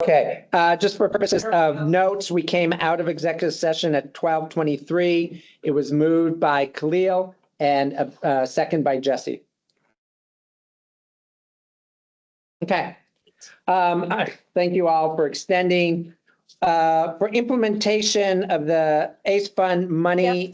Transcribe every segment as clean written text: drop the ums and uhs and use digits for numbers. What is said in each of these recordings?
Okay, just for purposes of notes, we came out of executive session at 12:23. It was moved by Khalil and second by Jesse. Okay. Thank you all for extending. For implementation of the ACE fund money,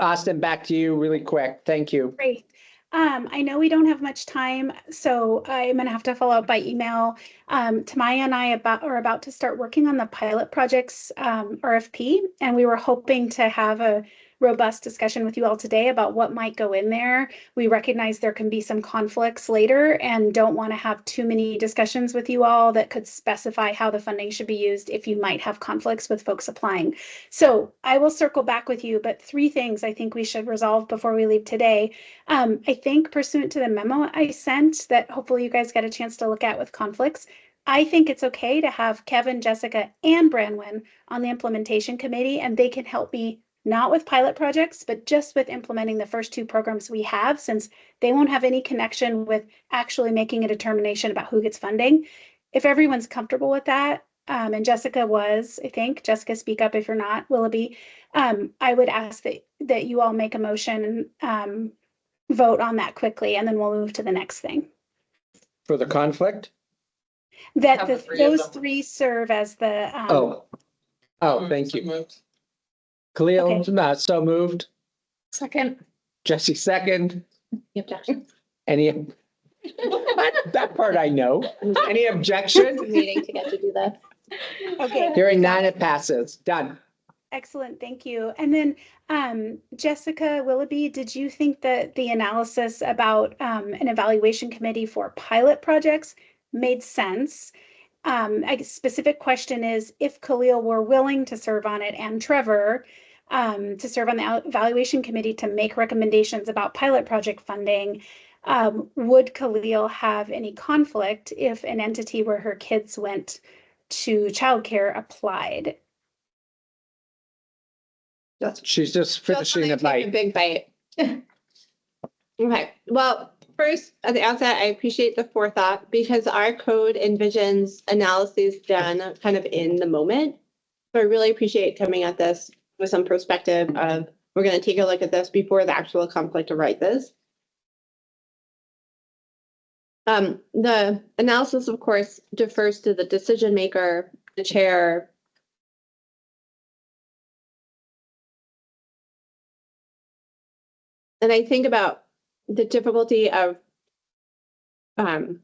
Austin, back to you really quick. Thank you. Great. I know we don't have much time, so I'm going to have to follow up by email. Tamaya and I are about to start working on the pilot projects RFP, and we were hoping to have a robust discussion with you all today about what might go in there. We recognize there can be some conflicts later and don't want to have too many discussions with you all that could specify how the funding should be used if you might have conflicts with folks applying. So I will circle back with you, but 3 things I think we should resolve before we leave today. I think pursuant to the memo I sent that hopefully you guys get a chance to look at with conflicts, I think it's okay to have Kevin, Jessica, and Branwen on the implementation committee, and they can help me not with pilot projects, but just with implementing the first 2 programs we have, since they won't have any connection with actually making a determination about who gets funding. If everyone's comfortable with that, and Jessica was, I think, Jessica, speak up if you're not, Willoughby, I would ask that you all make a motion and vote on that quickly, and then we'll move to the next thing. For the conflict? That those 3 serve as the. Thank you. Khalil, Okay. So moved. Second. Jesse, second. Any objections? Any? That part I know. Any objection? Meeting to get to do that. Okay. Hearing none, it passes. Done. Excellent, thank you. And then Jessica Willoughby, did you think that the analysis about an evaluation committee for pilot projects made sense? A specific question is, if Khalil were willing to serve on it and Trevor to serve on the evaluation committee to make recommendations about pilot project funding, would Khalil have any conflict if an entity where her kids went to childcare applied? She's just finishing a bite. A big bite. Okay. Well, first, at the outset, I appreciate the forethought because our code envisions analyses done kind of in the moment. So I really appreciate coming at this with some perspective of we're going to take a look at this before the actual conflict arises. The analysis, of course, defers to the decision maker, the chair. And I think about the difficulty of kind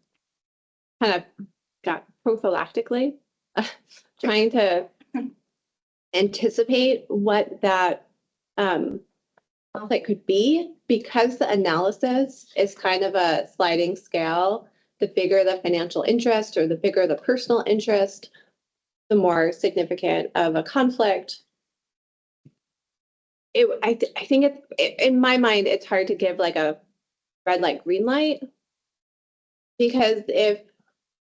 of prophylactically trying to anticipate what that conflict could be, because the analysis is kind of a sliding scale. The bigger the financial interest or the bigger the personal interest, the more significant of a conflict. I think in my mind, it's hard to give like a red light, green light, because if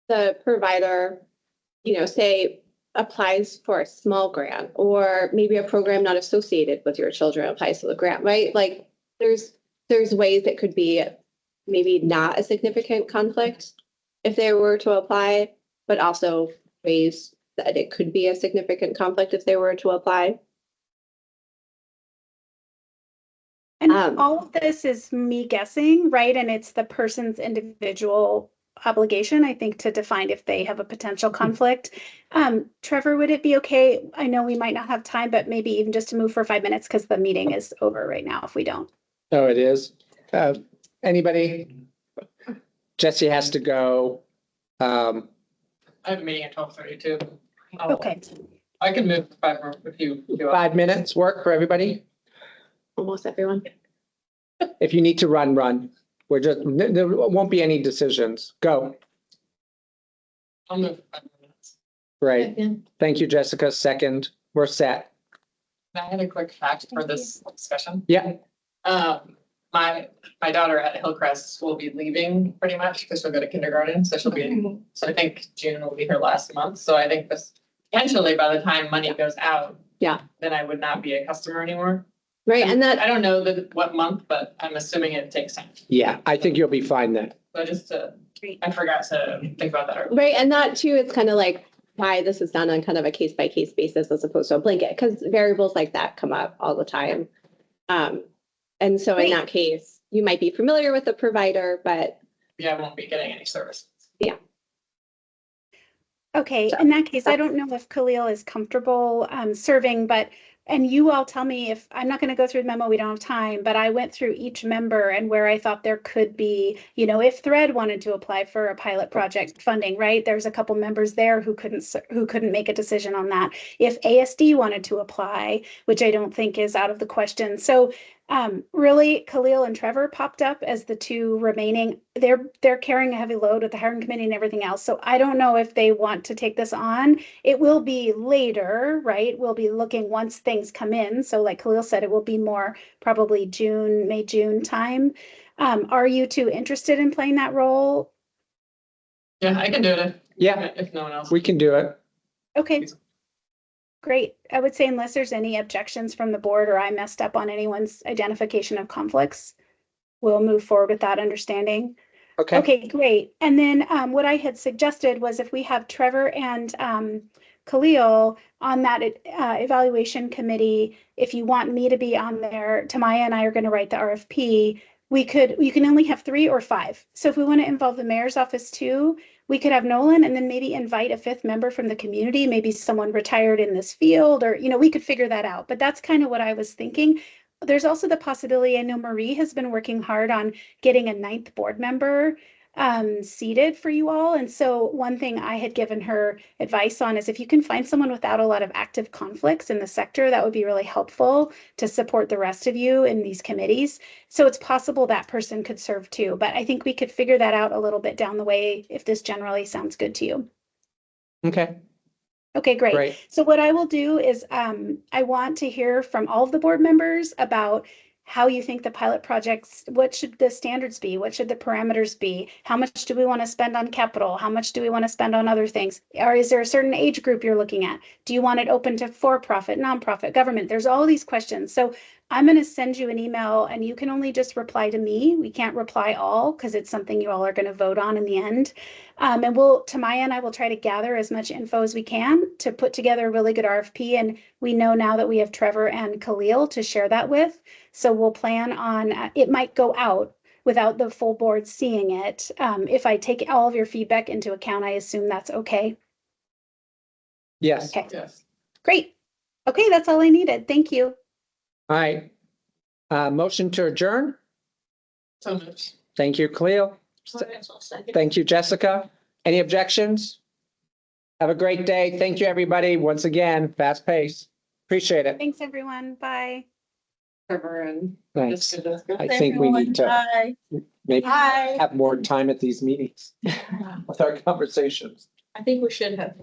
the provider, say applies for a small grant, or maybe a program not associated with your children applies to the grant, right? Like there's ways it could be maybe not a significant conflict if they were to apply, but also ways that it could be a significant conflict if they were to apply. And all of this is me guessing, right? And it's the person's individual obligation, I think, to define if they have a potential conflict. Trevor, would it be okay? I know we might not have time, but maybe even just to move for 5 minutes because the meeting is over right now if we don't. Oh, it is. Anybody? Jesse has to go. I have a meeting at 12:32. Okay. I can move 5 more if you. 5 minutes work for everybody? Almost everyone. If you need to run. There won't be any decisions. Go. I'll move 5 minutes. Great. Thank you, Jessica. Second. We're set. I had a quick fact for this discussion. Yeah. My daughter at Hillcrest will be leaving pretty much because she'll go to kindergarten. So she'll be, so I think June will be her last month. So I think this potentially by the time money goes out, then I would not be a customer anymore. Right. And that I don't know what month, but I'm assuming it takes time. Yeah, I think you'll be fine then. So just to, Great. I forgot to think about that earlier. Right, and that too, it's kind of like why this is done on kind of a case by case basis as opposed to a blanket, because variables like that come up all the time. And so in Great. that case, you might be familiar with the provider, but Yeah, I won't be getting any services. Okay, So, in that case, I don't know if Khalil is comfortable serving, and you all tell me if, I'm not going to go through the memo, we don't have time, but I went through each member and where I thought there could be, if Thread wanted to apply for a pilot project funding, right? There's a couple members there who couldn't make a decision on that. If ASD wanted to apply, which I don't think is out of the question. So really, Khalil and Trevor popped up as the two remaining. They're carrying a heavy load with the hiring committee and everything else. So I don't know if they want to take this on. It will be later, right? We'll be looking once things come in. So like Khalil said, it will be more probably May, June time. Are you two interested in playing that role? Yeah, I can do it Yeah, if no one else. we can do it. Okay. Great. I would say unless there's any objections from the board or I messed up on anyone's identification of conflicts, we'll move forward with that understanding. Okay. Okay, great. And then what I had suggested was if we have Trevor and Khalil on that evaluation committee, if you want me to be on there, Tamaya and I are going to write the RFP. You can only have 3 or 5. So if we want to involve the mayor's office too, we could have Nolan and then maybe invite a 5th member from the community, maybe someone retired in this field, or, we could figure that out. But that's kind of what I was thinking. There's also the possibility, I know Marie has been working hard on getting a 9th board member seated for you all. And so one thing I had given her advice on is if you can find someone without a lot of active conflicts in the sector, that would be really helpful to support the rest of you in these committees. So it's possible that person could serve too, but I think we could figure that out a little bit down the way if this generally sounds good to you. Okay, Okay, great. great. So what I will do is I want to hear from all of the board members about how you think the pilot projects, what should the standards be? What should the parameters be? How much do we want to spend on capital? How much do we want to spend on other things? Or is there a certain age group you're looking at? Do you want it open to for-profit, nonprofit, government? There's all these questions. So I'm going to send you an email and you can only just reply to me. We can't reply all because it's something you all are going to vote on in the end. And Tamaya and I will try to gather as much info as we can to put together a really good RFP. And we know now that we have Trevor and Khalil to share that with. So we'll plan on, it might go out without the full board seeing it. If I take all of your feedback into account, I assume that's okay. Yes. Okay, Yes. great. Okay, that's all I needed. Thank you. All right. Motion to adjourn. So much. Thank you, Khalil. Thank you, Jessica. Any objections? Have a great day. Thank you, everybody. Once again, fast pace. Appreciate it. Thanks, everyone. Bye. Trevor and Thanks. Jessica. I think we need to Bye. maybe Bye. have more time at these meetings with our conversations. I think we should have.